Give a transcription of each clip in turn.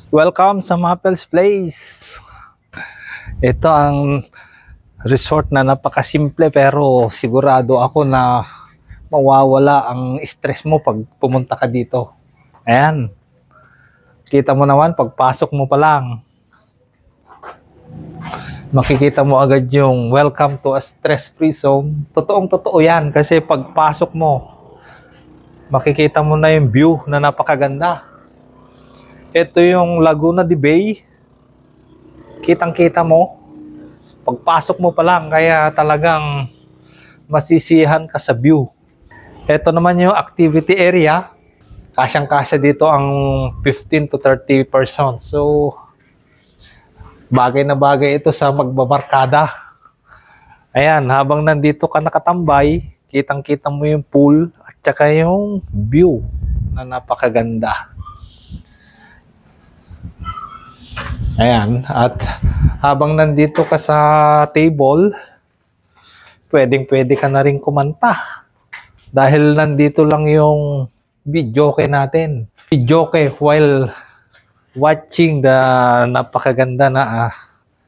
Welcome sa Maples Place. Ito ang resort na napakasimple pero sigurado ako na mawawala ang stress mo pag pumunta ka dito. Ayan. Kita mo naman pagpasok mo pa lang. Makikita mo agad yung welcome to a stress-free zone. Totoong-totoo yan kasi pagpasok mo, makikita mo na yung view na napakaganda. Ito yung Laguna de Bay. Kitang-kita mo. Pagpasok mo pa lang, kaya talagang masisiyahan ka sa view. Ito naman yung activity area. Kasyang-kasya dito ang 15 to 30 persons. So, bagay na bagay ito sa magbabarkada. Ayan, habang nandito ka nakatambay, kitang-kita mo yung pool at saka yung view na napakaganda. Ayan, at habang nandito ka sa table, pwedeng-pwede ka na rin kumanta. Dahil nandito lang yung videoke natin. Videoke while watching the napakaganda na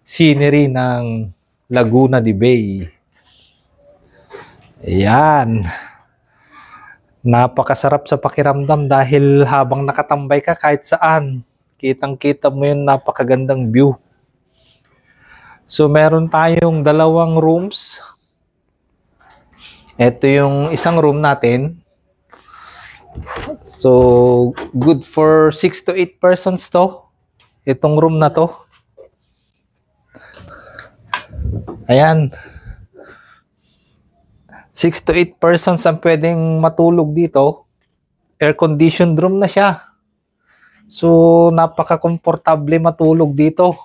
scenery ng Laguna de Bay. Ayan. Napakasarap sa pakiramdam dahil habang nakatambay ka kahit saan, kitang-kita mo yung napakagandang view. So, meron tayong dalawang rooms. Ito yung isang room natin. So, good for 6 to 8 persons to. Itong room na to. Ayan. 6 to 8 persons ang pwedeng matulog dito. Air-conditioned room na siya. So, napaka-komportable matulog dito.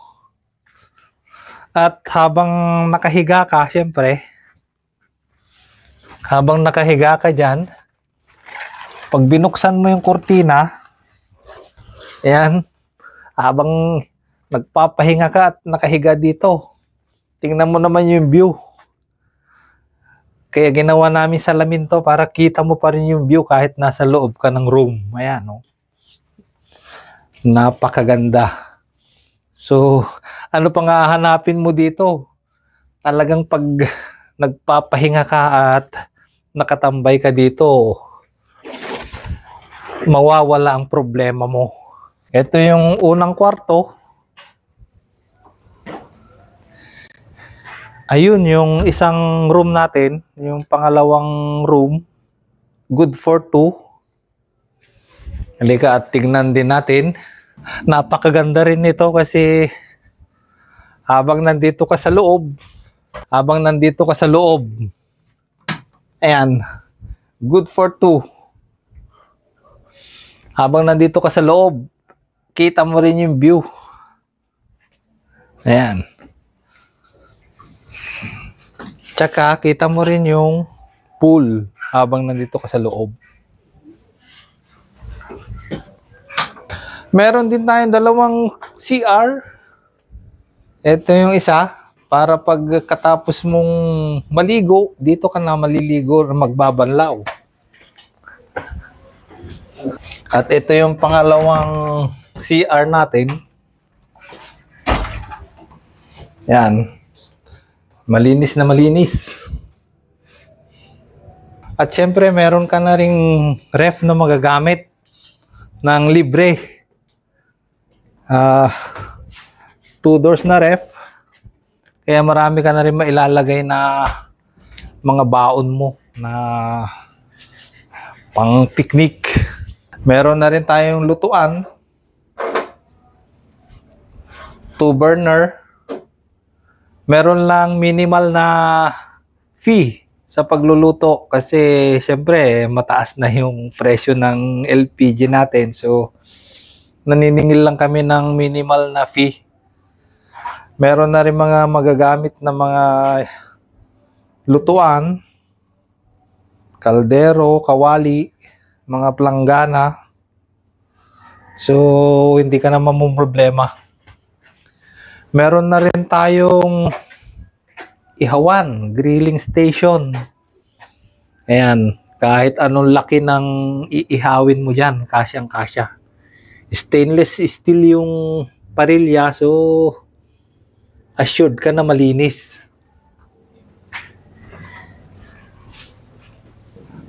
At habang nakahiga ka, syempre, habang nakahiga ka dyan, pag binuksan mo yung kurtina, ayan, habang nagpapahinga ka at nakahiga dito, tingnan mo naman yung view. Kaya ginawa namin salamin to para kita mo pa rin yung view kahit nasa loob ka ng room. Ayan, no? Napakaganda. So, ano pang hahanapin mo dito? Talagang pag nagpapahinga ka at nakatambay ka dito, mawawala ang problema mo. Ito yung unang kwarto. Ayun, yung isang room natin, yung pangalawang room, good for 2. Halika at tignan din natin. Napakaganda rin nito kasi habang nandito ka sa loob, ayan, good for 2. Habang nandito ka sa loob, kita mo rin yung view. Ayan. Tsaka kita mo rin yung pool habang nandito ka sa loob. Meron din tayong dalawang CR. Ito yung isa, para pagkatapos mong maligo, dito ka na maliligo or magbabanlaw. At ito yung pangalawang CR natin. Yan. Malinis na malinis. At syempre, meron ka na ring ref na magagamit ng libre. 2 doors na ref, kaya marami ka na rin mailalagay na mga baon mo na pang picnic. Meron na rin tayong lutuan, 2 burner. Meron lang minimal na fee sa pagluluto kasi syempre mataas na yung presyo ng LPG natin, so naniningil lang kami ng minimal na fee. Meron na rin mga magagamit na mga lutuan, kaldero, kawali, mga planggana. So, hindi ka na mamumroblema. Meron na rin tayong ihawan, grilling station. Ayan, kahit anong laki ng iihawin mo dyan, kasyang-kasya. Stainless steel yung parilya, so assured ka na malinis.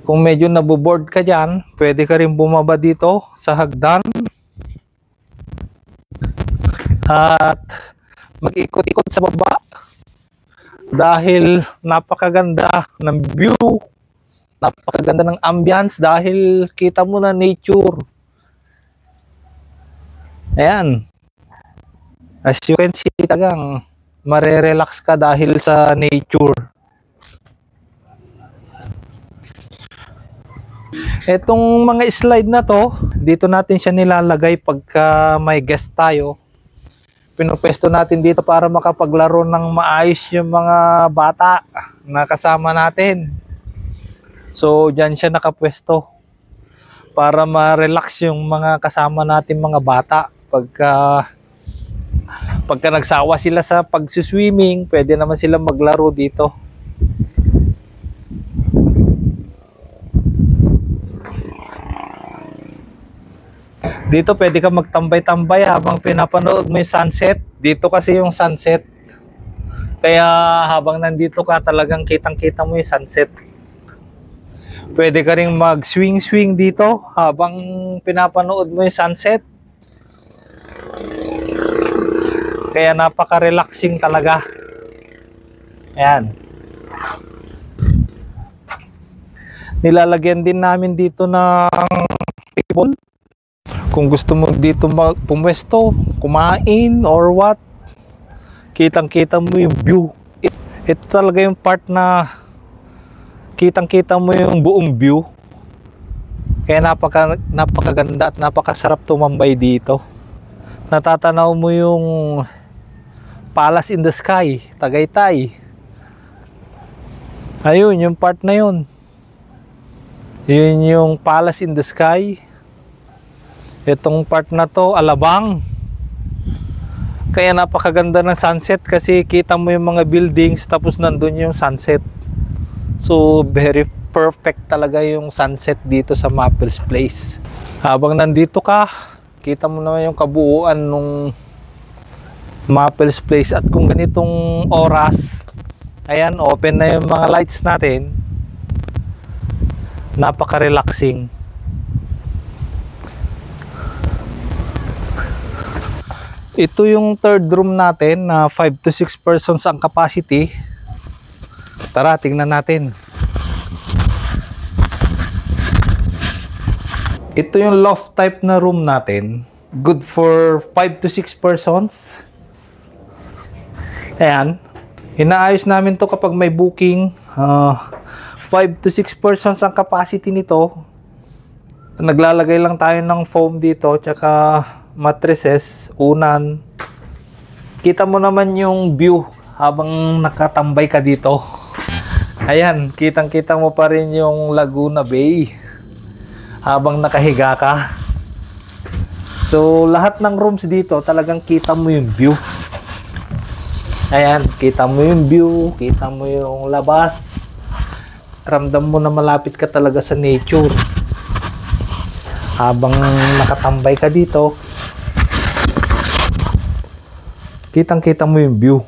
Kung medyo naboboard ka dyan, pwede ka rin bumaba dito sa hagdan at mag-ikot-ikot sa baba dahil napakaganda ng view, napakaganda ng ambience dahil kita mo na nature. Ayan, as you can see, tagang marerelax ka dahil sa nature. Etong mga slide na to, dito natin siya nilalagay pagka may guest tayo. Pinupesto natin dito para makapaglaro ng maayos yung mga bata na kasama natin. So, dyan siya nakapwesto para ma-relax yung mga kasama natin mga bata. Pagka nagsawa sila sa pagsuswimming, pwede naman sila maglaro dito. Dito pwede ka magtambay-tambay habang pinapanood mo yung sunset. Dito kasi yung sunset. Kaya habang nandito ka, talagang kitang-kita mo yung sunset. Pwede ka ring mag-swing-swing dito habang pinapanood mo yung sunset. Kaya napaka-relaxing talaga. Ayan. Nilalagyan din namin dito ng table. Kung gusto mo dito pumwesto, kumain or what, kitang-kita mo yung view. Ito talaga yung part na kitang-kita mo yung buong view. Kaya napakaganda at napakasarap tumambay dito. Natatanaw mo yung Palace in the Sky, Tagaytay. Ayun, yung part na yun. Yun yung Palace in the Sky. Itong part na to, Alabang. Kaya napakaganda ng sunset kasi kita mo yung mga buildings tapos nandun yung sunset. So very perfect talaga yung sunset dito sa Maples Place. Habang nandito ka, kita mo naman yung kabuuan ng Maples Place. At kung ganitong oras, ayan, open na yung mga lights natin. Napaka-relaxing. Ito yung third room natin na 5 to 6 persons ang capacity. Tara, tingnan natin. Ito yung loft type na room natin. Good for 5 to 6 persons. Ayan. Inaayos namin to kapag may booking. 5 to 6 persons ang capacity nito. Naglalagay lang tayo ng foam dito tsaka mattresses, unan. Kita mo naman yung view habang nakatambay ka dito. Ayan, kitang-kita mo pa rin yung Laguna Bay habang nakahiga ka. So, lahat ng rooms dito talagang kita mo yung view. Ayan, kita mo yung view, kita mo yung labas. Ramdam mo na malapit ka talaga sa nature. Habang nakatambay ka dito, kitang-kita mo yung view.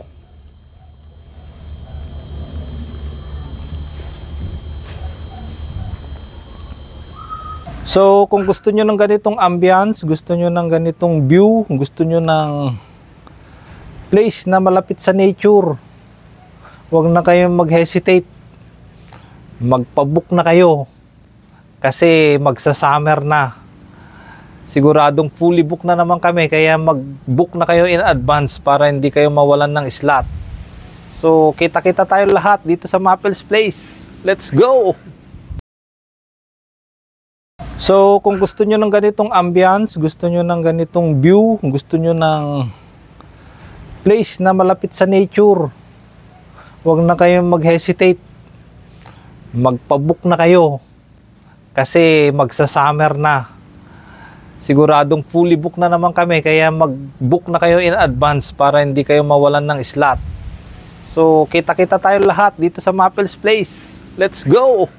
So, kung gusto nyo ng ganitong ambience, gusto nyo ng ganitong view, gusto nyo ng place na malapit sa nature, huwag na kayong mag-hesitate. Magpa-book na kayo. Kasi magsa-summer na. Siguradong fully book na naman kami, kaya mag-book na kayo in advance para hindi kayo mawalan ng slot. So, kita-kita tayo lahat dito sa Maples Place. Let's go! So, kung gusto nyo ng ganitong ambience, gusto nyo ng ganitong view, gusto nyo ng place na malapit sa nature, huwag na kayong mag-hesitate. Magpa-book na kayo. Kasi magsa-summer na. Siguradong fully book na naman kami, kaya mag-book na kayo in advance para hindi kayo mawalan ng slot. So, kita-kita tayo lahat dito sa Maples Place. Let's go!